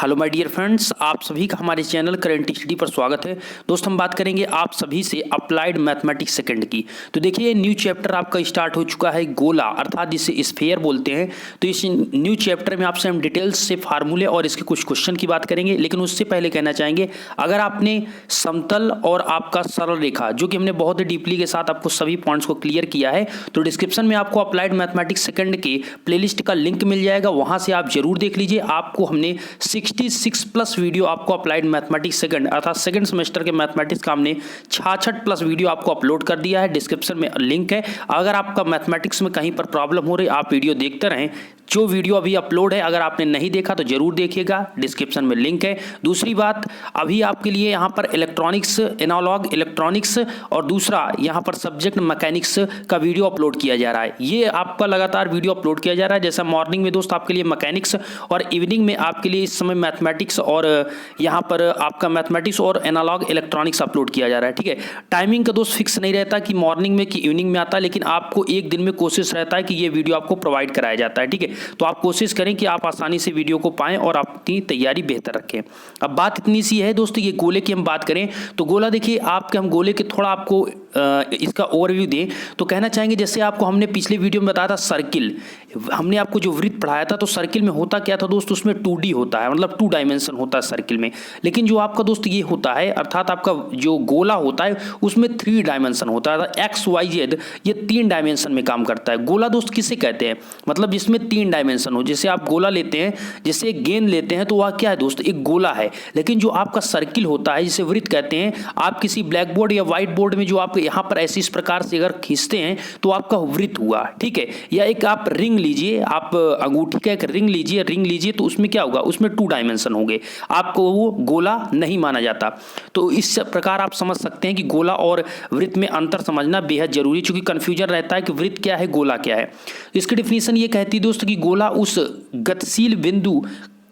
Hello my dear friends, आप सभी का हमारे चैनल करंट स्टडी पर स्वागत है। दोस्त हम बात करेंगे आप सभी से अप्लाइड मैथमेटिक्स सेकंड की। तो देखिए न्यू चैप्टर आपका स्टार्ट हो चुका है, गोला अर्थात जिसे स्फीयर बोलते हैं। तो इस न्यू चैप्टर में आपसे हम डिटेल्स से फार्मूले और इसके कुछ क्वेश्चन की बात करेंगे। लेकिन उससे पहले कहना चाहेंगे, अगर आपने समतल और आपका सरल रेखा जो कि हमने बहुत ही डीपली के साथ आपको सभी पॉइंट्स को क्लियर किया है, तो डिस्क्रिप्शन में आपको अप्लाइड मैथमेटिक्स सेकंड के प्लेलिस्ट का लिंक मिल जाएगा, वहां से आप जरूर देख लीजिए। आपको हमने 66 प्लस वीडियो आपको अप्लाइड मैथमेटिक्स सेकंड अर्थात सेकंड सेमेस्टर के मैथमेटिक्स का हमने 66 प्लस वीडियो आपको अपलोड कर दिया है। डिस्क्रिप्शन में लिंक है। अगर आपका मैथमेटिक्स में कहीं पर प्रॉब्लम हो रही, आप वीडियो देखते रहें। जो वीडियो अभी अपलोड है, अगर आपने नहीं देखा तो जरूर देखिएगा, डिस्क्रिप्शन में लिंक है। दूसरी बात, अभी आपके लिए यहाँ पर इलेक्ट्रॉनिक्स, एनालॉग इलेक्ट्रॉनिक्स और दूसरा यहाँ पर सब्जेक्ट मैकेनिक्स का वीडियो अपलोड किया जा रहा है। ये आपका लगातार वीडियो अपलोड किया जा रहा है। जैसा मॉर्निंग में दोस्त आपके लिए मैकेनिक्स और इवनिंग में आपके लिए इस समय मैथमेटिक्स और यहाँ पर आपका मैथमेटिक्स और एनालॉग इलेक्ट्रॉनिक्स अपलोड किया जा रहा है। ठीक है, टाइमिंग का दोस्त फिक्स नहीं रहता कि मॉर्निंग में कि इवनिंग में आता है, लेकिन आपको एक दिन में कोशिश रहता है कि ये वीडियो आपको प्रोवाइड कराया जाता है। ठीक है, तो आप कोशिश करें कि आप आसानी से वीडियो को पाएं और अपनी तैयारी बेहतर रखें। अब बात इतनी सी है दोस्तों, ये गोले की हम बात करें तो गोला देखिए आपके, हम गोले के थोड़ा आपको इसका ओवरव्यू दें तो कहना चाहेंगे, जैसे आपको हमने पिछले वीडियो में बताया था सर्किल, हमने आपको जो वृत्त पढ़ाया था, तो सर्किल में होता क्या था दोस्त, उसमें 2D होता है, मतलब 2 डायमेंशन होता है सर्किल में। लेकिन जो आपका दोस्त ये होता है अर्थात आपका जो गोला होता है उसमें 3 डायमेंशन होता है। एक्स वाई जेड ये 3 डायमेंशन में काम करता है। गोला दोस्त किसे कहते हैं, मतलब जिसमें 3 डायमेंशन हो। जैसे आप गोला लेते हैं, जैसे एक गेंद लेते हैं तो वह क्या है दोस्त, एक गोला है। लेकिन जो आपका सर्किल होता है जिसे वृत्त कहते हैं, आप किसी ब्लैक बोर्ड या व्हाइट बोर्ड में जो आप यहाँ पर ऐसे इस प्रकार से अगर खींचते हैं तो आपका वृत्त हुआ। ठीक है, या एक आप रिंग लीजिए, आप अंगूठी का एक रिंग लीजिए तो उसमें क्या होगा, उसमें 2 डायमेंशन होंगे, आपको वो गोला नहीं माना जाता। तो इस प्रकार आप समझ सकते हैं कि गोला और वृत्त में अंतर समझना बेहद जरूरी, क्योंकि कंफ्यूजन रहता है कि वृत्त क्या है, गोला क्या है। इसकी डिफिनीशन ये कहती है दोस्त कि गोला उस गतिशील बिंदु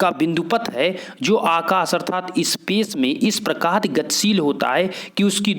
का बिंदुपथ है जो आकाश अर्थात स्पेस में इस प्रकार गतिशील होता है कि उसकी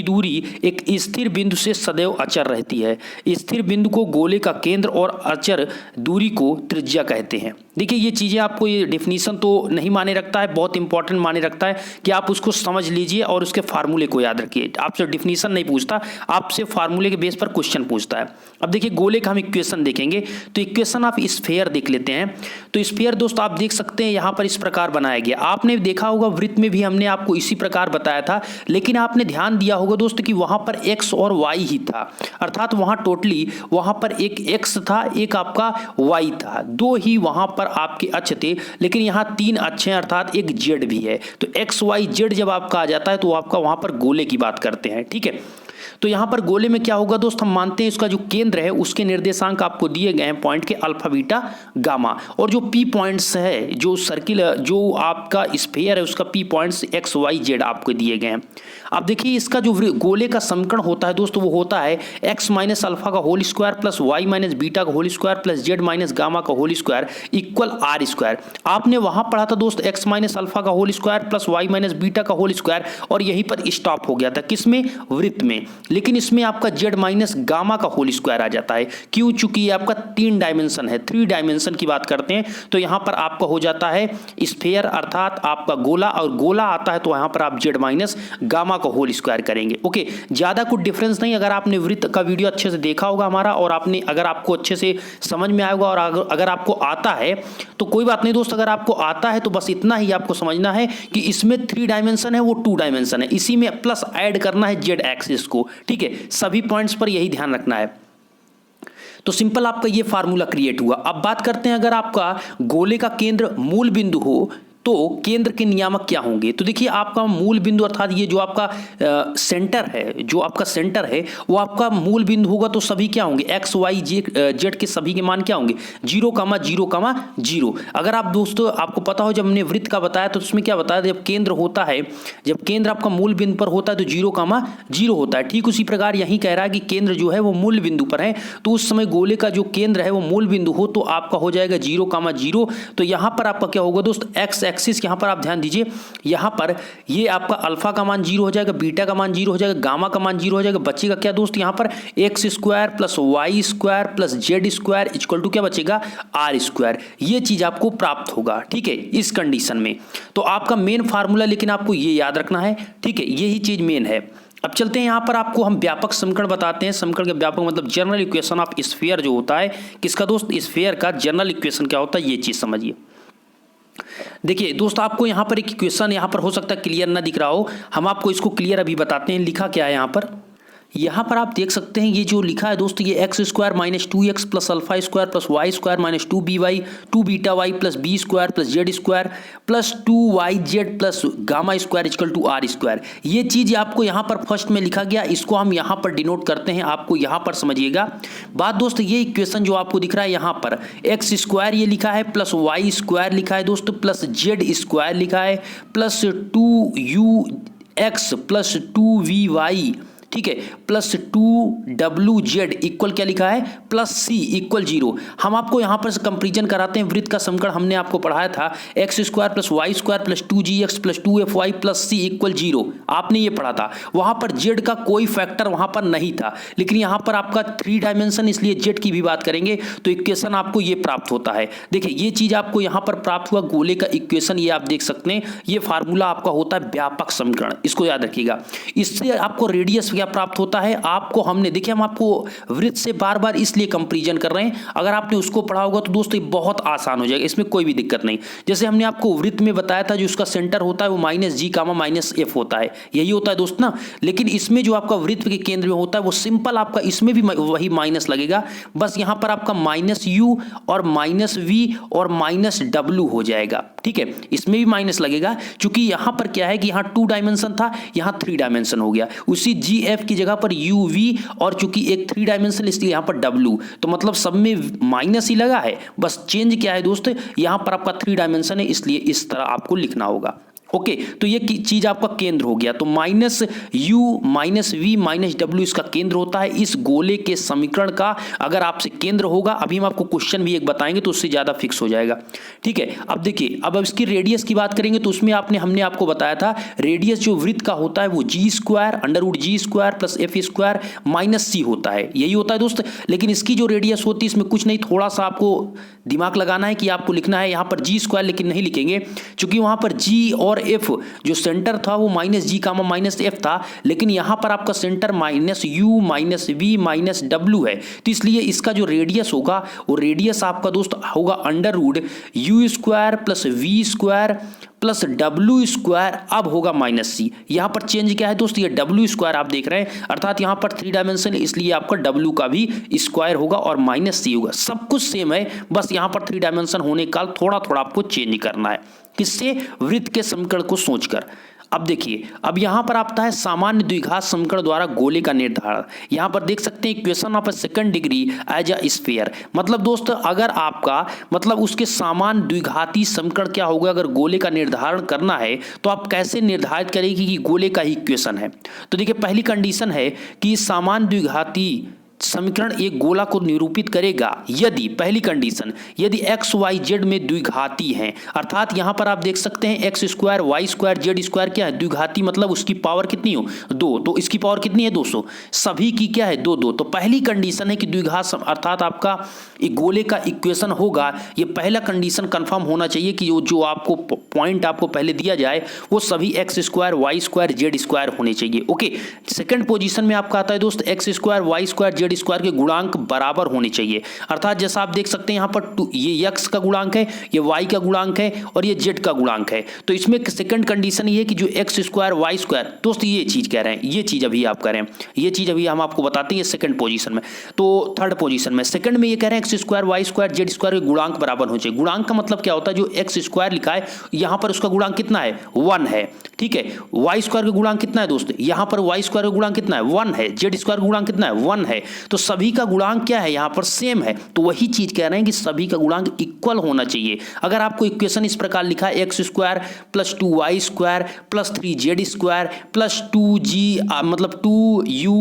दूरी एक स्थिर बिंदु से सदैव अचर रहती है। स्थिर बिंदु को गोले का केंद्र और अचर दूरी को त्रिज्या कहते हैं। देखिए ये चीज़ें आपको, ये डिफिनीशन तो नहीं माने रखता है, बहुत इंपॉर्टेंट माने रखता है कि आप उसको समझ लीजिए और उसके फार्मूले को याद रखिए। आपसे डिफिनीशन नहीं पूछता, आपसे फार्मूले के बेस पर क्वेश्चन पूछता है। अब देखिए गोले का हम इक्वेशन देखेंगे, तो इक्वेशन आप स्फीयर देख लेते हैं। तो स्फीयर दोस्त आप देख सकते हैं यहाँ पर इस प्रकार बनाया गया। आपने देखा होगा वृत्त में भी हमने आपको इसी प्रकार बताया था, लेकिन आपने ध्यान दिया होगा दोस्त कि वहां पर x और y ही था, अर्थात वहां टोटली वहां पर एक x था, एक आपका y था, 2 ही वहां पर आपके अक्ष थे। लेकिन यहाँ 3 अक्ष हैं, अर्थात एक z भी है। तो x y z जब आपका आ जाता है तो आपका वहां पर गोले की बात करते हैं। ठीक है, तो यहां पर गोले में क्या होगा दोस्त, हम मानते हैं इसका जो केंद्र है उसके निर्देशांक आपको दिए गए हैं पॉइंट के अल्फा बीटा गामा, और जो पी पॉइंट्स है, जो सर्किल जो आपका स्फीयर है उसका p points x y z आपको दिए गए हैं। अब देखिए इसका जो गोले का समीकरण होता है दोस्तों, वो होता है एक्स माइनस अल्फा का whole square plus y minus beta का whole square plus z minus gamma का whole square equal r square. आपने वहां पढ़ा था दोस्त एक्स माइनस अल्फा का whole square plus y minus beta का होल स्क्वायर, और यहीं पर स्टॉप हो गया था, किसमें, वृत्त में। लेकिन इसमें आपका जेड माइनस गामा का होल स्क्वायर आ जाता है। क्यों, चूंकि ये आपका 3 डायमेंशन है, 3 डायमेंशन की बात करते हैं। तो यहां पर आपका हो जाता है स्फीयर अर्थात आपका गोला, और गोला आता है तो यहां पर आप जेड माइनस गामा का होल स्क्वायर करेंगे। ओके, ज्यादा कुछ डिफरेंस नहीं। अगर आपने वृत्त का वीडियो अच्छे से देखा होगा हमारा, और आपने अगर आपको अच्छे से समझ में आएगा, और अगर आपको आता है तो कोई बात नहीं दोस्त, अगर आपको आता है तो बस इतना ही आपको समझना है कि इसमें 3 डायमेंशन है, वो 2 डायमेंशन है, इसी में प्लस ऐड करना है जेड एक्सिस को। ठीक है, सभी पॉइंट्स पर यही ध्यान रखना है। तो सिंपल आपका ये फार्मूला क्रिएट हुआ। अब बात करते हैं, अगर आपका गोले का केंद्र मूल बिंदु हो तो केंद्र के नियामक क्या होंगे। तो देखिए आपका मूल बिंदु अर्थात ये जो आपका सेंटर है, जो आपका सेंटर है वो आपका मूल बिंदु होगा, तो सभी क्या होंगे, एक्स वाई जेड के सभी के मान क्या होंगे, 0,0,0। अगर आप दोस्तों आपको पता हो, जब हमने वृत्त का बताया तो उसमें क्या बताया, जब केंद्र होता है, जब केंद्र आपका मूल बिंदु पर होता है तो 0,0 होता है। ठीक उसी प्रकार यही कह रहा है कि केंद्र जो है वो मूल बिंदु पर है, तो उस समय गोले का जो केंद्र है वो मूल बिंदु हो तो आपका हो जाएगा 0,0। तो यहां पर आपका क्या होगा दोस्त, एक्स एक्सिस यहाँ पर आप ध्यान दीजिए, यहाँ पर ये आपका अल्फा का मान 0 हो जाएगा, बीटा का मान 0 हो जाएगा, गामा का मान 0 हो जाएगा। बचेगा क्या दोस्त यहाँ पर x square plus y square plus z square equal to क्या बचेगा आर स्क्वायर। ये चीज आपको प्राप्त होगा, ठीक है, इस कंडीशन में। तो आपका मेन फार्मूला लेकिन आपको ये याद रखना है, ठीक है, यही चीज मेन है। अब चलते हैं यहाँ पर आपको हम व्यापक समीकरण बताते हैं। समीकरण के व्यापक मतलब जनरल इक्वेशन ऑफ स्फीयर जो होता है, किसका दोस्त, स्फीयर का जनरल इक्वेशन क्या होता है, ये चीज समझिए। देखिए दोस्त, आपको यहाँ पर एक इक्वेशन यहाँ पर हो सकता है क्लियर ना दिख रहा हो, हम आपको इसको क्लियर अभी बताते हैं। लिखा क्या है यहाँ पर आप देख सकते हैं, ये जो लिखा है दोस्त, ये x square minus 2x plus alpha square plus y square minus 2by 2 beta y plus b square plus z square plus 2yz plus gamma square equal to r square. ये चीज आपको यहाँ पर फर्स्ट में लिखा गया, इसको हम यहाँ पर डिनोट करते हैं, आपको यहाँ पर समझिएगा बात दोस्त। ये इक्वेशन जो आपको दिख रहा है यहाँ पर एक्स स्क्वायर ये लिखा है प्लस वाई स्क्वायर लिखा है दोस्त प्लस जेड स्क्वायर लिखा है प्लस 2ux प्लस 2vy, ठीक है, प्लस 2wz इक्वल क्या लिखा है प्लस c इक्वल 0। हम आपको यहाँ पर कंपेरिजन कराते हैं। वृत्त का समीकरण हमने आपको पढ़ाया था x square plus y square plus 2gx plus 2fy plus c equal 0, आपने ये पढ़ा था। वहाँ पर z का कोई फैक्टर वहाँ पर नहीं था, लेकिन यहाँ पर आपका 3 डायमेंशन, इसलिए z की भी बात करेंगे तो इक्वेशन आपको ये प्राप्त होता है। देखिए ये चीज आपको यहाँ पर प्राप्त हुआ गोले का इक्वेशन, ये आप देख सकते हैं, ये फार्मूला आपका होता है व्यापक समीकरण, इसको याद रखिएगा। इससे आपको रेडियस क्या प्राप्त होता है, आपको हमने देखिए, हम आपको वृत्त से बार बार इसलिए कंपैरिजन कर रहे हैं, अगर आपने उसको पढ़ा होगा तो दोस्तों ये बहुत आसान हो जाएगा, इसमें कोई भी दिक्कत नहीं। जैसे हमने आपको वृत्त में बताया था, जो उसका सेंटर होता है वो minus g comma minus F होता है, यही होता है दोस्त ना। लेकिन इसमें जो आपका वृत्त के केंद्र में होता है वो सिंपल आपका, इसमें भी वही माइनस लगेगा, बस यहां पर आपका माइनस यू और माइनस वी और माइनस डब्ल्यू हो जाएगा, ठीक है, इसमें भी माइनस लगेगा, क्योंकि यहां पर क्या है कि यहां 2 डायमेंशन था, यहां 3 डायमेंशन हो गया। उसी जी एफ की जगह पर यू वी, और चूंकि एक 3 डायमेंशन इसलिए यहां पर डब्ल्यू, तो मतलब सब में माइनस ही लगा है, बस चेंज क्या है दोस्त, यहां पर आपका 3 डायमेंशन है, इसलिए इस तरह आपको लिखना होगा। ओके, तो ये चीज आपका केंद्र हो गया। तो minus u minus v minus डब्ल्यू इसका केंद्र होता है इस गोले के समीकरण का। अगर आपसे केंद्र होगा, अभी हम आपको क्वेश्चन भी एक बताएंगे तो उससे ज्यादा फिक्स हो जाएगा, ठीक है। अब देखिए, अब इसकी रेडियस की बात करेंगे तो उसमें हमने आपको बताया था, रेडियस जो वृत्त का होता है वो g square under root g square plus f square minus c होता है, यही होता है दोस्त। लेकिन इसकी जो रेडियस होती है इसमें कुछ नहीं, थोड़ा सा आपको दिमाग लगाना है कि आपको लिखना है यहाँ पर जी स्क्वायर, लेकिन नहीं लिखेंगे क्योंकि वहां पर जी और एफ जो सेंटर था वो minus g comma minus f था, लेकिन यहां पर आपका centre minus u minus v minus डब्ल्यू है, तो इसलिए इसका जो रेडियस होगा वो रेडियस आपका दोस्त होगा under root u square plus v square plus डब्ल्यू स्क्वायर, अब होगा माइनस सी। यहां पर चेंज क्या है दोस्त, ये डब्ल्यू स्क्वायर आप देख रहे हैं, अर्थात यहां पर 3 डायमेंशन इसलिए आपका डब्ल्यू का भी स्क्वायर होगा और माइनस सी होगा। सब कुछ सेम है, बस यहां पर 3 डायमेंशन होने का थोड़ा थोड़ा आपको चेंज करना है, किससे, वृत्त के समीकरण को सोचकर। अब देखिए, अब यहां पर आता है सामान्य द्विघात समीकरण द्वारा गोले का निर्धारण। यहां पर देख सकते हैं equation of second degree as a sphere, मतलब दोस्त अगर आपका मतलब उसके सामान्य द्विघाती समीकरण क्या होगा, अगर गोले का निर्धारण करना है तो आप कैसे निर्धारित करेंगे कि गोले का ही इक्वेशन है। तो देखिए, पहली कंडीशन है कि सामान्य द्विघाती समीकरण एक गोला को निरूपित करेगा यदि, पहली कंडीशन, यदि एक्स वाई जेड में द्विघाती हैं, अर्थात यहां पर आप देख सकते हैं x square y square z square क्या है, द्विघाती मतलब उसकी पावर कितनी हो 2, तो इसकी पावर कितनी है 200, सभी की क्या है 2 2। तो पहली कंडीशन है कि द्विघात अर्थात आपका एक गोले का इक्वेशन होगा, ये पहला कंडीशन कंफर्म होना चाहिए कि जो आपको पॉइंट आपको पहले दिया जाए वो सभी x square y square z square होने चाहिए। ओके, सेकंड पोजीशन में आपका आता है दोस्त x square y square z square के गुणांक बराबर होने चाहिए, अर्थात जैसा आप देख सकते हैं यहाँ पर ये x का गुणांक है, ये y का गुणांक है और ये z का गुणांक है। तो इसमें सेकंड कंडीशन ये है कि जो एक्स स्क्वायर वाई स्क्वायर, दोस्त ये चीज कह रहे हैं, ये चीज अभी आप कह रहे हैं, ये चीज अभी हम आपको बताते हैं सेकंड पोजीशन में। तो थर्ड पोजीशन में सेकंड में ये कह रहे हैं x square y square z square के गुणांक बराबर होने चाहिए। गुणांक का मतलब क्या होता है, जो एक्स स्क्वायर लिखा है यहाँ पर उसका गुणांक कितना है 1 है, ठीक है। वाई स्क्वायर का गुणांक कितना है दोस्त, यहाँ पर वाई स्क्वायर का गुणांक कितना है 1 है, जेड स्क्वायर का गुणांक कितना है 1 है, तो सभी का गुणांक क्या है यहाँ पर सेम है। तो वही चीज कह रहे हैं कि सभी का गुणांक इक्वल होना चाहिए। अगर आपको इक्वेशन इस प्रकार लिखा है x square plus 2y square plus 3z square plus 2g मतलब 2u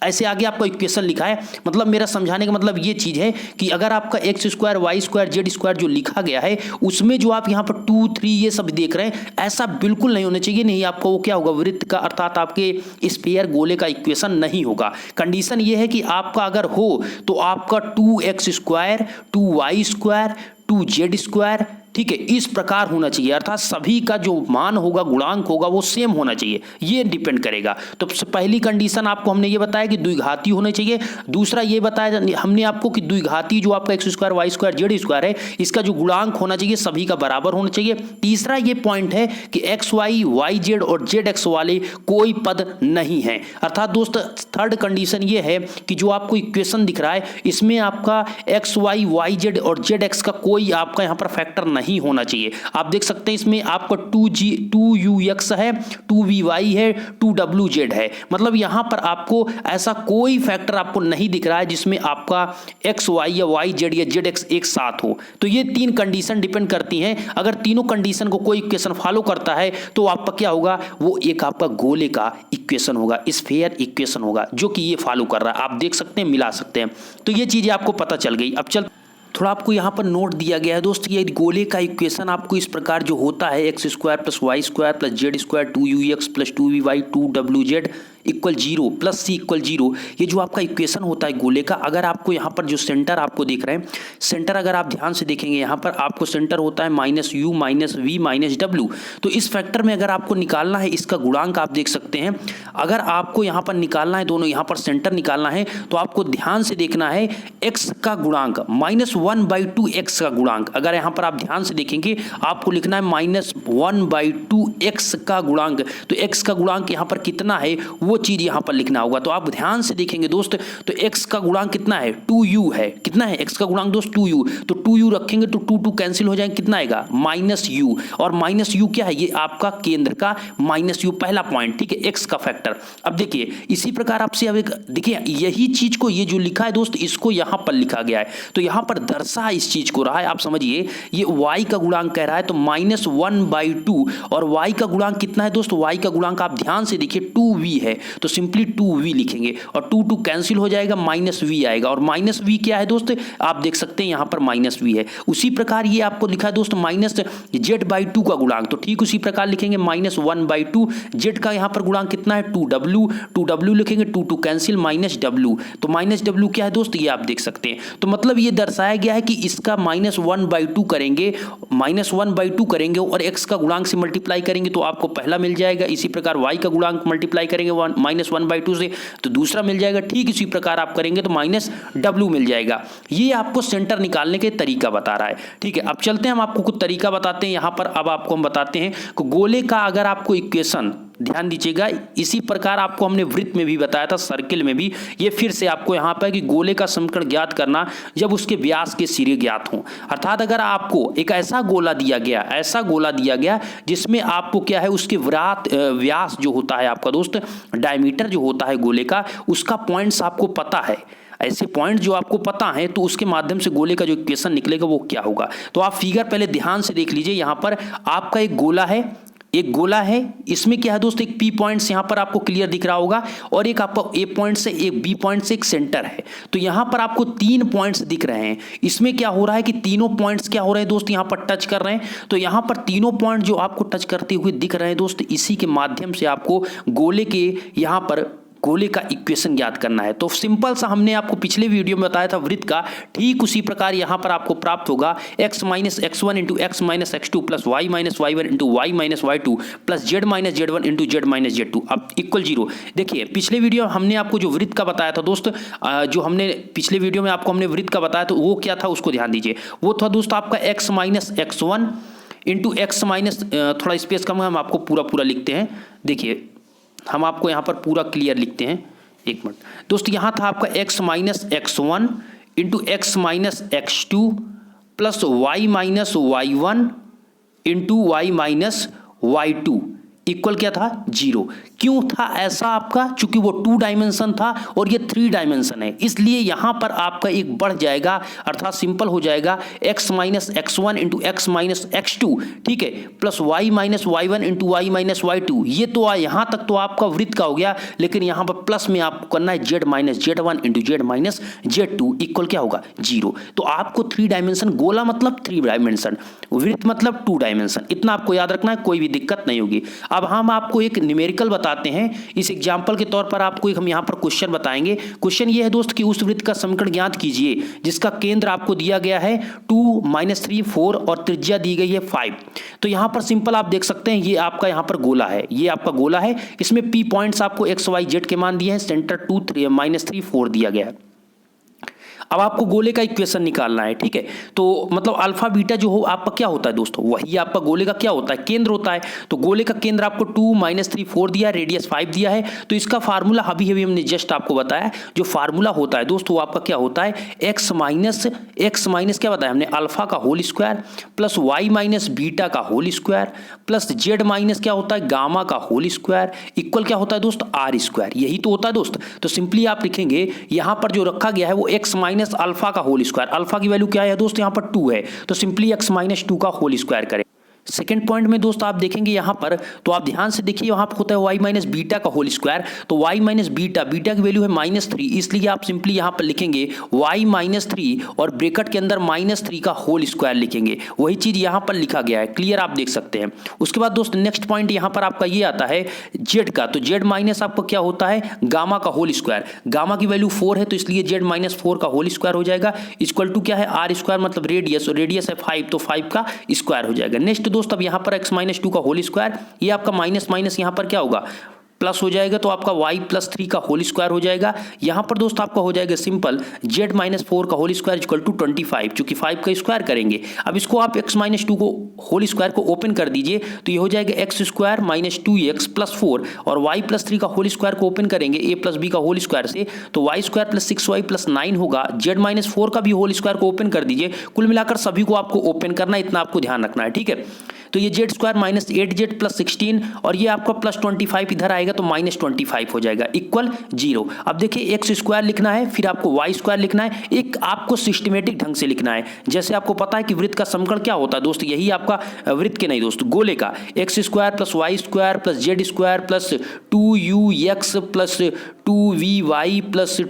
ऐसे आगे आपका इक्वेशन लिखा है। मतलब मेरा समझाने का मतलब ये चीज है कि अगर आपका x square y square z square जो लिखा गया है उसमें जो आप यहाँ पर 2 3 ये सब देख रहे हैं, ऐसा बिल्कुल नहीं होना चाहिए। नहीं, आपका वो क्या होगा, वृत्त का अर्थात आपके स्फीयर गोले का इक्वेशन नहीं होगा। कंडीशन ये है कि आपका अगर हो तो आपका 2x square 2y square 2z square, ठीक है, इस प्रकार होना चाहिए। अर्थात सभी का जो मान होगा, गुणांक होगा, वो सेम होना चाहिए। ये डिपेंड करेगा। तो पहली कंडीशन आपको हमने ये बताया कि द्विघाती होने चाहिए। दूसरा ये बताया हमने आपको कि द्विघाती जो आपका x square y square z square है, इसका जो गुणांक होना चाहिए सभी का बराबर होना चाहिए। तीसरा ये पॉइंट है कि एक्स वाई वाई जेड और जेड एक्स वाले कोई पद नहीं है। अर्थात दोस्त थर्ड कंडीशन ये है कि जो आपको इक्वेशन दिख रहा है इसमें आपका एक्स वाई वाई जेड और जेड एक्स का कोई आपका यहाँ पर फैक्टर नहीं होना चाहिए। आप देख सकते हैं इसमें आपका 2ux है, 2vy है, 2wz है। मतलब यहां पर आपको ऐसा कोई फैक्टर आपको नहीं दिख रहा है जिसमें आपका एक्स वाई या वाई जेड या जेड एक्स एक साथ हो। तो ये तीन कंडीशन डिपेंड करती हैं। अगर तीनों कंडीशन को कोई इक्वेशन फॉलो करता है तो आपका क्या होगा, वो एक आपका गोले का इक्वेशन होगा, स्फीयर इक्वेशन होगा, जो कि ये फॉलो कर रहा है। आप देख सकते हैं, मिला सकते हैं। तो ये चीजें आपको पता चल गई। अब चल थोड़ा आपको यहाँ पर नोट दिया गया है दोस्त, ये गोले का इक्वेशन आपको इस प्रकार जो होता है x square plus y square plus z square 2ux plus 2vy 2wz equal 0 plus c equal 0, ये जो आपका इक्वेशन होता है गोले का। अगर आपको यहाँ पर जो सेंटर आपको देख रहे हैं, सेंटर अगर आप ध्यान से देखेंगे यहाँ पर आपको सेंटर होता है -u -v -w। तो इस फैक्टर में अगर आपको निकालना है इसका गुणांक, आप देख सकते हैं अगर आपको यहाँ पर निकालना है, दोनों यहाँ पर सेंटर निकालना है तो आपको ध्यान से देखना है x का गुणांक -1/2 x का गुणांक। अगर यहाँ पर आप ध्यान से देखेंगे आपको लिखना है -1/2 x का गुणांक। तो x का गुणांक यहाँ पर कितना है वो चीज यहां पर लिखना होगा। तो आप ध्यान से देखेंगे दोस्त, तो x का गुणांक कितना है, 2u है। कितना है x का गुणांक दोस्त, 2u। तो 2u रखेंगे तो 2 कैंसिल हो जाएंगे, कितना आएगा -u। और -u क्या है, ये आपका केंद्र का -u पहला पॉइंट, ठीक है, x का फैक्टर। अब देखिए इसी प्रकार आपसे अब एक देखिए यही चीज को, ये जो लिखा है दोस्त, इसको यहां पर लिखा गया है। तो यहां पर दर्शा इस चीज को रहा है, आप समझिए ये y का गुणांक कह रहा है तो -1/2, और y का गुणांक कितना है दोस्त, y का गुणांक आप ध्यान से देखिए 2v है। तो सिंपली 2v लिखेंगे और 2 कैंसिल हो जाएगा, -v आएगा। और -v क्या है दोस्त, आप देख सकते हैं यहां पर -v है। उसी प्रकार ये आपको लिखा है दोस्त -z/2 का गुणांक, तो ठीक उसी प्रकार लिखेंगे -1/2। z का यहां पर गुणांक कितना है, 2w लिखेंगे, 2 कैंसिल -w। तो -w क्या है दोस्त, ये आप देख सकते हैं। तो मतलब ये दर्शाया गया है कि इसका -1/2 करेंगे, -1/2 करेंगे और x का गुणांक से मल्टीप्लाई करेंगे तो आपको पहला मिल जाएगा। इसी प्रकार y का गुणांक मल्टीप्लाई करेंगे -1/2 से तो दूसरा मिल जाएगा। ठीक इसी प्रकार आप करेंगे तो -w मिल जाएगा। ये आपको सेंटर निकालने के तरीका बता रहा है, ठीक है। अब चलते हैं, हम आपको कुछ तरीका बताते हैं यहाँ पर। अब आपको हम बताते हैं कि गोले का अगर आपको इक्वेशन, ध्यान दीजिएगा, इसी प्रकार आपको हमने वृत्त में भी बताया था, सर्किल में भी। ये फिर से आपको यहाँ पर कि गोले का समीकरण ज्ञात करना जब उसके व्यास के सिरे ज्ञात हों। अर्थात अगर आपको एक ऐसा गोला दिया गया जिसमें आपको क्या है, उसके व्यास जो होता है आपका दोस्त, डायमीटर जो होता है गोले का, उसका पॉइंट्स आपको पता है, ऐसे पॉइंट जो आपको पता है, तो उसके माध्यम से गोले का जो इक्वेशन निकलेगा वो क्या होगा। तो आप फिगर पहले ध्यान से देख लीजिए। यहाँ पर आपका एक गोला है, इसमें क्या है दोस्त, एक P पॉइंट्स यहाँ पर आपको क्लियर दिख रहा होगा, और एक आपका A पॉइंट से, एक B पॉइंट से एक सेंटर है। तो यहाँ पर आपको 3 पॉइंट्स दिख रहे हैं। इसमें क्या हो रहा है कि तीनों पॉइंट्स क्या हो रहे हैं दोस्त, यहाँ पर टच कर रहे हैं। तो यहाँ पर तीनों पॉइंट जो आपको टच करते हुए दिख रहे हैं दोस्त, इसी के माध्यम से आपको गोले के यहाँ पर गोले का इक्वेशन ज्ञात करना है। तो सिंपल सा हमने आपको पिछले वीडियो में बताया था वृत्त का, ठीक उसी प्रकार यहाँ पर आपको प्राप्त होगा x - x1 × x - x2 plus y - y1 × y - y2 plus z - z1 × z - z2 अब इक्वल 0। देखिए पिछले वीडियो हमने आपको जो वृत्त का बताया था दोस्त, जो हमने पिछले वीडियो में आपको हमने वृत्त का बताया तो वो क्या था, उसको ध्यान दीजिए। वो था दोस्त आपका x - x1 × x थोड़ा स्पेस कम है, हम आपको पूरा लिखते हैं। देखिए हम आपको यहाँ पर पूरा क्लियर लिखते हैं, एक मिनट दोस्त। यहाँ था आपका x - x1 × x - x2 plus y - y1 × y - y2 equal क्या था 0। क्यों था ऐसा आपका, चूंकि वो 2 डायमेंशन था और ये 3 डायमेंशन है, इसलिए यहां पर आपका एक बढ़ जाएगा, अर्थात सिंपल हो जाएगा x minus x1 into x minus x2, ठीक है, plus y minus y1 into y minus y2। ये तो यहां तक तो आपका वृत्त का हो गया, लेकिन यहां पर प्लस में आपको करना है z minus z1 into z minus z2 equal क्या होगा 0। तो आपको 3 डायमेंशन, गोला मतलब 3 डायमेंशन, वृत्त मतलब 2 डायमेंशन, इतना आपको याद रखना है, कोई भी दिक्कत नहीं होगी। अब हम आपको एक न्यूमेरिकल बताते हैं, इस एग्जांपल के तौर पर आपको एक हम यहां पर क्वेश्चन बताएंगे। क्वेश्चन ये है दोस्त कि उस वृत्त का समीकरण ज्ञात कीजिए जिसका केंद्र आपको दिया गया है 2, -3, 4 और त्रिज्या दी गई है 5। तो यहां पर सिंपल आप देख सकते हैं, ये आपका यहां पर गोला है, ये आपका गोला है, इसमें P पॉइंट्स आपको x y z के मान दिए हैं, सेंटर 2, -3, 4 दिया गया है। अब आपको गोले का इक्वेशन निकालना है, ठीक है। तो मतलब अल्फा बीटा जो हो आपका क्या होता है दोस्तों, वही आपका गोले का क्या होता है, केंद्र होता है। तो गोले का केंद्र आपको 2, -3, 4 दिया है, रेडियस 5 दिया है। तो इसका फार्मूला अभी हमने जस्ट आपको बताया, जो फार्मूला होता है दोस्तों वो आपका क्या होता है, x माइनस क्या बताया हमने, अल्फा का whole square plus y minus beta का whole square plus z minus क्या होता है, गामा का होल स्क्वायर इक्वल क्या होता है दोस्त, r स्क्वायर। यही तो होता है दोस्त। तो सिंपली आप लिखेंगे यहां पर जो रखा गया है वो x माइनस अल्फा का होल स्क्वायर, अल्फा की वैल्यू क्या है दोस्त, यहां पर 2 है, तो सिंपली x माइनस 2 का होल स्क्वायर करें। सेकेंड पॉइंट में दोस्त आप देखेंगे यहां पर, तो आप ध्यान से देखिए वहां पर होता है y माइनस बीटा का होल स्क्वायर। तो y माइनस बीटा की वैल्यू है -3, इसलिए आप सिंपली यहां पर लिखेंगे y -3 और ब्रैकेट के अंदर -3 का होल स्क्वायर लिखेंगे। वही चीज यहां पर लिखा गया है, क्लियर आप देख सकते हैं। उसके बाद दोस्त नेक्स्ट पॉइंट यहां पर आपका ये आता है z का। तो z माइनस आपका क्या होता है, गामा का होल स्क्वायर। गामा की वैल्यू 4 है, तो इसलिए z माइनस 4 का होल स्क्वायर हो जाएगा इक्वल टू क्या है, r स्क्वायर मतलब रेडियस, और रेडियस है 5, तो 5 का स्क्वायर हो जाएगा। नेक्स्ट दोस्त अब यहां पर x माइनस 2 का होल स्क्वायर, ये आपका माइनस माइनस यहां पर क्या होगा, प्लस हो जाएगा, तो आपका y प्लस 3 का होल स्क्वायर हो जाएगा। यहां पर दोस्त आपका हो जाएगा सिंपल z माइनस 4 का होल स्क्वायर इक्वल टू 25, चूंकि 5 का स्क्वायर करेंगे। अब इसको आप x माइनस 2 को होल स्क्वायर को ओपन कर दीजिए, तो ये हो जाएगा x square minus 2x plus 4, और y प्लस 3 का होल स्क्वायर को ओपन करेंगे a प्लस b का होल स्क्वायर से, तो y square plus 6y plus 9 होगा। z माइनस 4 का भी होल स्क्वायर को ओपन कर दीजिए। कुल मिलाकर सभी को आपको ओपन करना है, इतना आपको ध्यान रखना है, ठीक है। तो ये z square minus 8z plus 16 और ये आपका प्लस 25 इधर आएगा, तो माइनस 25 हो जाएगा इक्वल 0। अब देखिए x स्क्वायर लिखना है, फिर आपको y स्क्वायर लिखना है, एक आपको सिस्टमेटिक ढंग से लिखना है। जैसे आपको पता है कि वृत्त का समीकरण क्या होता है दोस्त, यही आपका वृत्त के नहीं दोस्त, गोले का x square plus y square plus z square plus 2ux plus 2vy plus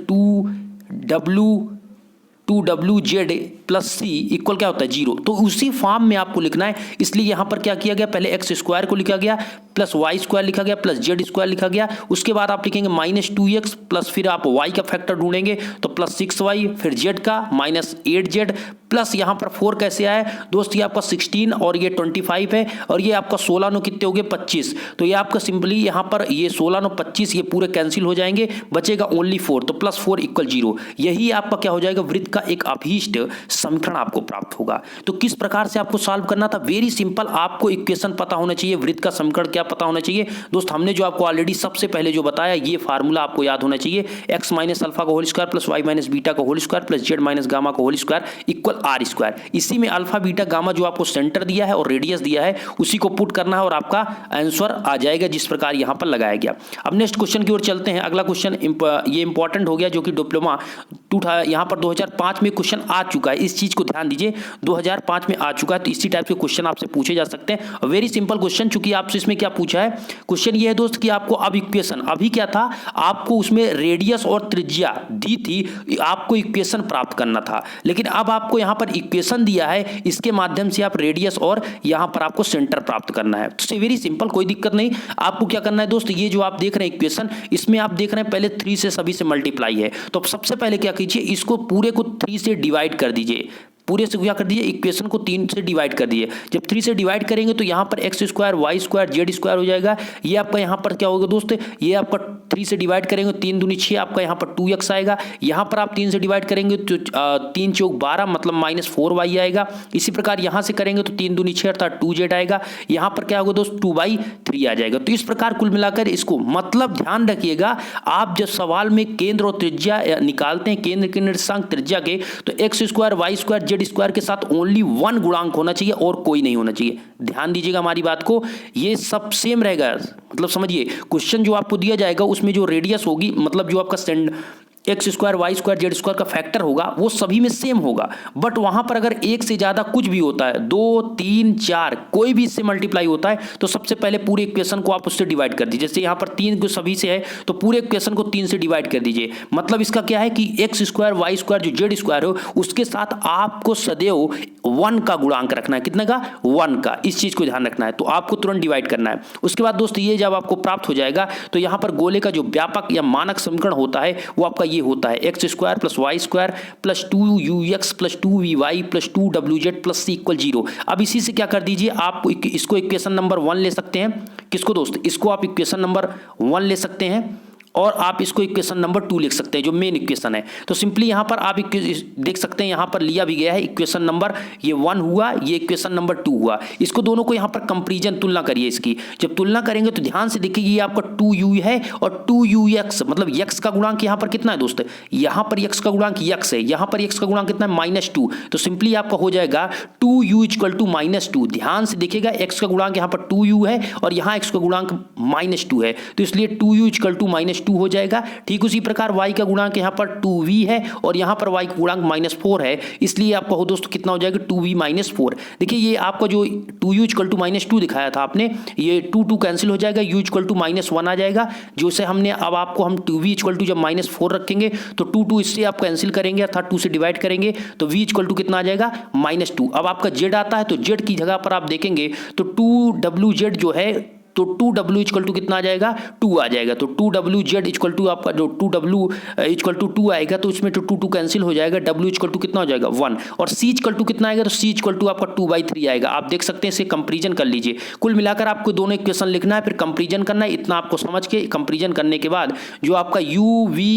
2wz plus c equal क्या होता है 0। तो उसी फॉर्म में आपको लिखना है, इसलिए यहां पर क्या किया गया, पहले एक्स स्क्वायर को लिखा गया प्लस वाई स्क्वायर लिखा गया प्लस जेड स्क्वायर लिखा गया। उसके बाद आप लिखेंगे माइनस 2x प्लस फिर आप y का फैक्टर ढूंढेंगे, तो प्लस 6y, फिर z का माइनस 8z प्लस यहाँ पर 4 कैसे आया दोस्त, ये आपका 16 और ये 25 है, और ये आपका 16 नो कितने हो गए 25। तो ये आपका सिंपली यहाँ पर ये 16 नो 25 ये पूरे कैंसिल हो जाएंगे, बचेगा ओनली 4, तो प्लस 4 इक्वल 0। यही आपका क्या हो जाएगा, वृत्त का एक अभीष्ट समीकरण आपको प्राप्त होगा। तो किस प्रकार से आपको सॉल्व करना था, वेरी सिंपल, आपको इक्वेशन पता होना चाहिए, वृत्त का समीकरण क्या पता होना चाहिए दोस्त। हमने जो आपको ऑलरेडी सबसे पहले जो बताया ये फार्मूला आपको याद होना चाहिए, एक्स माइनस अल्फा का whole square plus y minus beta का whole square plus z minus gamma का whole square equal r square. इसी में अल्फा बीटा गामा जो आपको सेंटर दिया है और रेडियस दिया है उसी को पुट करना है और आपका आंसर आ जाएगा जिस प्रकार यहां पर लगाया गया। अब नेक्स्ट क्वेश्चन की ओर चलते हैं। अगला क्वेश्चन ये इंपॉर्टेंट हो गया जो कि डिप्लोमा यहां पर 2005 में क्वेश्चन आ चुका है, इस चीज को ध्यान दीजिए, 2005 में आ चुका है, तो इसी टाइप के क्वेश्चन आपसे पूछे जा सकते हैं। वेरी सिंपल क्वेश्चन, चूंकि आपसे इसमें क्या पूछा है, क्वेश्चन ये है दोस्त कि आपको अब इक्वेशन, अभी क्या था आपको उसमें रेडियस और त्रिज्या दी थी, आपको इक्वेशन प्राप्त करना था, लेकिन अब आपको यहां पर इक्वेशन दिया है, इसके माध्यम से आप रेडियस और यहां पर आपको सेंटर प्राप्त करना है। तो वेरी सिंपल, कोई दिक्कत नहीं। आपको क्या करना है दोस्त, ये जो आप देख रहे हैं इक्वेशन, इसमें आप देख रहे हैं पहले 3 से सभी से मल्टीप्लाई है, तो सबसे पहले क्या कीजिए, इसको पूरे को 3 से डिवाइड कर दीजिए, पूरे से क्या कर दीजिए, इक्वेशन को 3 से डिवाइड कर दिए। जब 3 से डिवाइड करेंगे तो यहाँ पर x square y square z square हो जाएगा। ये आपका यहाँ पर क्या होगा दोस्त, ये आपका 3 से डिवाइड करेंगे 3 दूनी 6, आपका यहाँ पर 2x आएगा। यहाँ पर आप 3 से डिवाइड करेंगे तो 3 चौक 12 मतलब माइनस 4y आएगा। इसी प्रकार यहाँ से करेंगे तो 3 दूनी 6 अर्थात 2z आएगा। यहाँ पर क्या होगा दोस्त 2/3 आ जाएगा। तो इस प्रकार कुल मिलाकर इसको मतलब ध्यान रखिएगा, आप जब सवाल में केंद्र और त्रिज्या निकालते हैं, केंद्र के निर्देशांक त्रिज्या के, तो x square y square z square के साथ ओनली वन गुणांक होना चाहिए और कोई नहीं होना चाहिए। ध्यान दीजिएगा हमारी बात को, ये सब सेम रहेगा। मतलब समझिए, क्वेश्चन जो आपको दिया जाएगा उसमें जो रेडियस होगी, मतलब जो आपका x square y square z square का फैक्टर होगा वो सभी में सेम होगा। बट वहां पर अगर एक से ज्यादा कुछ भी होता है, 2 3 4 कोई भी इससे मल्टीप्लाई होता है, तो सबसे पहले पूरे इक्वेशन को आप उससे डिवाइड कर दीजिए। जैसे यहाँ पर 3 को सभी से है तो पूरे इक्वेशन को 3 से डिवाइड कर दीजिए। मतलब इसका क्या है कि एक्स स्क्वायर वाई स्क्वायर जो जेड स्क्वायर हो उसके साथ आपको सदैव 1 का गुणांक रखना है। कितने का? 1 का। इस चीज को ध्यान रखना है, तो आपको तुरंत डिवाइड करना है। उसके बाद दोस्त ये जब आपको प्राप्त हो जाएगा तो यहाँ पर गोले का जो व्यापक या मानक समीकरण होता है वो आपका ये होता है, x square plus y square plus 2ux plus 2vy plus 2wz plus c equal 0। अब इसी से क्या कर दीजिए, आप इसको इक्वेशन नंबर 1 ले सकते हैं। किसको दोस्त? इसको आप इक्वेशन नंबर 1 ले सकते हैं और आप इसको इक्वेशन नंबर 2 लिख सकते हैं जो मेन इक्वेशन है। तो सिंपली यहां पर आप देख सकते हैं, यहां पर लिया भी गया है इक्वेशन नंबर, ये 1 हुआ, ये इक्वेशन नंबर 2 हुआ। इसको दोनों को यहां पर कंपैरिजन तुलना करिए। इसकी जब तुलना करेंगे तो ध्यान से देखिए, ये आपका 2u है और 2ux, मतलब x का गुणांक यहां पर कितना है दोस्त? यहां पर x का गुणांक x है, यहां पर x का गुणांक कितना है? -2। तो सिंपली आपका हो जाएगा 2u = -2। ध्यान से देखिएगा, x का गुणांक यहां पर 2u है और यहां x का गुणांक -2 है, तो इसलिए 2u = -2 हो जाएगा। ठीक उसी प्रकार y का गुणांक यहां पर 2v है और यहां पर y का गुणांक -4 है, इसलिए आपका हो दोस्तों कितना हो जाएगा? 2v - 4। देखिए ये आपका जो 2u = -2 दिखाया था आपने, ये 2 कैंसिल हो जाएगा, u = -1 आ जाएगा। जो से हमने अब आपको हम 2v = जब -4 रखेंगे तो 2 इससे आप कैंसिल करेंगे अर्थात 2 से डिवाइड करेंगे तो v = कितना आ जाएगा? -2। अब आपका z आता है तो z की जगह पर आप देखेंगे तो 2wz जो है, तो 2w = कितना आ जाएगा? 2 आ जाएगा। तो 2wz = आपका जो 2w = 2 आएगा तो इसमें तो 2 कैंसिल हो जाएगा, w = कितना हो जाएगा? 1। और c = कितना आएगा? तो c = आपका 2/3 आएगा। आप देख सकते हैं, इसे कंपैरिजन कर लीजिए। कुल मिलाकर आपको दोनों इक्वेशन लिखना है, फिर कंपैरिजन करना है। इतना आपको समझ के कंपैरिजन करने के बाद जो आपका u v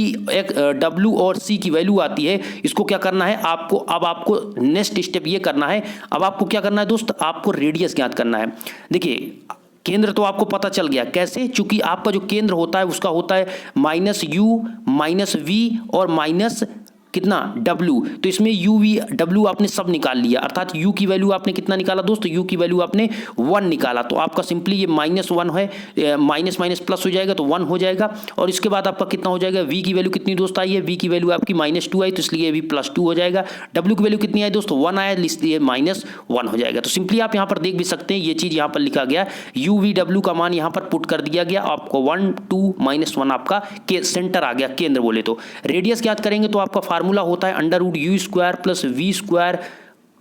w और c की वैल्यू आती है, इसको क्या करना है आपको? अब आपको नेक्स्ट स्टेप ये करना है, अब आपको क्या करना है दोस्त? आपको रेडियस ज्ञात करना है। देखिए केंद्र तो आपको पता चल गया कैसे, चूंकि आपका जो केंद्र होता है उसका होता है -u -v और माइनस कितना? w। तो इसमें u v w आपने सब निकाल लिया, अर्थात u की वैल्यू आपने कितना निकाला दोस्तों? u की वैल्यू आपने 1 निकाला। तो आपका सिंपली ये -1 है, माइनस माइनस प्लस हो जाएगा तो 1 हो जाएगा। और इसके बाद आपका कितना हो जाएगा? v की वैल्यू कितनी दोस्त आई है? v की वैल्यू आपकी -2 आई, तो इसलिए भी +2 हो जाएगा। w की वैल्यू कितनी आई दोस्तों? 1 आया, इसलिए -1 हो जाएगा। तो सिंपली आप यहाँ पर देख भी सकते हैं, ये चीज यहाँ पर लिखा गया, u v w का मान यहाँ पर पुट कर दिया गया, आपको 1 2 -1 आपका सेंटर आ गया, केंद्र बोले तो। रेडियस ज्ञात करेंगे तो आपका फार्मूला होता है √u² + v²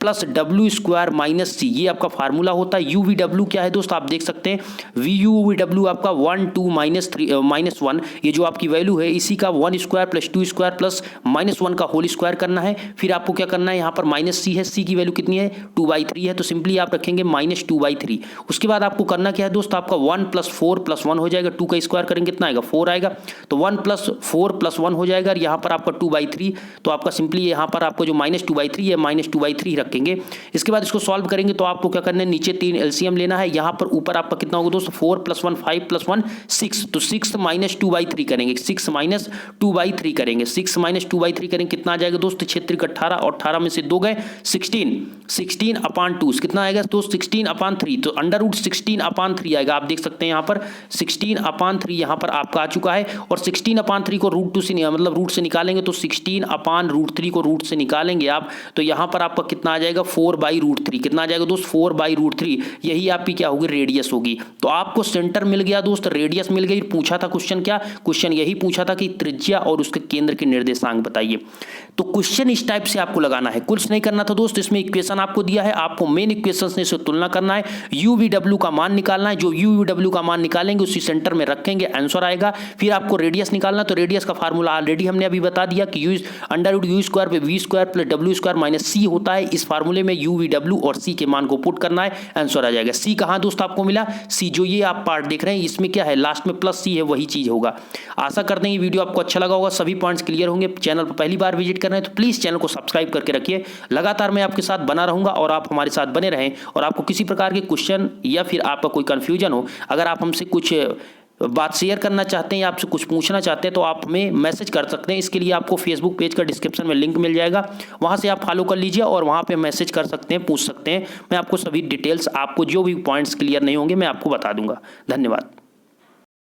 plus w² minus c, ये आपका फार्मूला होता है। u v w क्या है दोस्त? आप देख सकते हैं vu v w आपका 1 2 -1, ये जो आपकी वैल्यू है इसी का 1² + 2² प्लस -1 का होल स्क्वायर करना है। फिर आपको क्या करना है, यहाँ पर -c है, c की वैल्यू कितनी है? 2/3 है, तो सिंपली आप रखेंगे -2/3। उसके बाद आपको करना क्या है दोस्त? आपका 1 + 4 + 1 हो जाएगा, 2 का स्क्वायर करेंगे कितना आएगा? 4 आएगा, तो 1 + 4 + 1 हो जाएगा और यहाँ पर आपका 2/3। तो आपका सिंपली यहाँ पर आपको जो -2/3 है -2/3 रखेंगे। इसके बाद इसको सॉल्व करेंगे तो आपको क्या करना है? नीचे 3 एलसीएम लेना है, यहाँ पर ऊपर आपका कितना होगा दोस्तों? 4 + 1 5 + 1 6, तो 6 - 2/3 करेंगे, 6 - 2/3 करेंगे, 6 - 2/3 करेंगे, कितना आ जाएगा दोस्त? 6 × 18 और 18 में से 2 गए 16, 16/2 कितना आएगा दोस्त? 16/3, तो √16/3 आएगा। आप देख सकते हैं यहाँ पर 16/3 यहाँ पर आपका आ चुका है। और 16/3 को √2 से मतलब रूट से निकालेंगे तो 16/√3 को रूट से निकालेंगे आप, तो यहाँ पर आपका कितना आ जाएगा? 4/√3। कितना आ जाएगा दोस्त? 4/√3। यही आपकी क्या होगी? रेडियस होगी। तो आपको सेंटर मिल गया दोस्त, रेडियस मिल गई। पूछा था क्वेश्चन क्या? क्वेश्चन यही पूछा था कि त्रिज्या और उसके केंद्र के निर्देशांक बताइए। तो क्वेश्चन इस टाइप से आपको लगाना है, कुछ नहीं करना था दोस्त। इसमें इक्वेशन आपको दिया है, आपको मेन इक्वेशन से इसे तुलना करना है, u v w का मान निकालना है। जो u v w का मान निकालेंगे उसी सेंटर में रखेंगे, आंसर आएगा। फिर आपको रेडियस निकालना, तो रेडियस का फार्मूला ऑलरेडी हमने अभी बता दिया कि √u² पे v² + w² - c होता है। इस फार्मूले में u v w और c के मान को पुट करना है, आंसर आ जाएगा। c कहाँ दोस्त आपको मिला? c जो ये आप पार्ट देख रहे हैं इसमें क्या है? लास्ट में +c है, वही चीज होगा। आशा करते हैं ये वीडियो आपको अच्छा लगा होगा, सभी पॉइंट्स क्लियर होंगे। चैनल पर पहली बार विजिट कर रहे हैं तो प्लीज चैनल को सब्सक्राइब करके रखिए। लगातार मैं आपके साथ बना रहूंगा और आप हमारे साथ बने रहें। और आपको किसी प्रकार के क्वेश्चन या फिर आपका कोई कंफ्यूजन हो, अगर आप हमसे कुछ बात शेयर करना चाहते हैं या आपसे कुछ पूछना चाहते हैं तो आप हमें मैसेज कर सकते हैं। इसके लिए आपको फेसबुक पेज का डिस्क्रिप्शन में लिंक मिल जाएगा, वहाँ से आप फॉलो कर लीजिए और वहाँ पे मैसेज कर सकते हैं, पूछ सकते हैं। मैं आपको सभी डिटेल्स, आपको जो भी पॉइंट्स क्लियर नहीं होंगे मैं आपको बता दूंगा। धन्यवाद।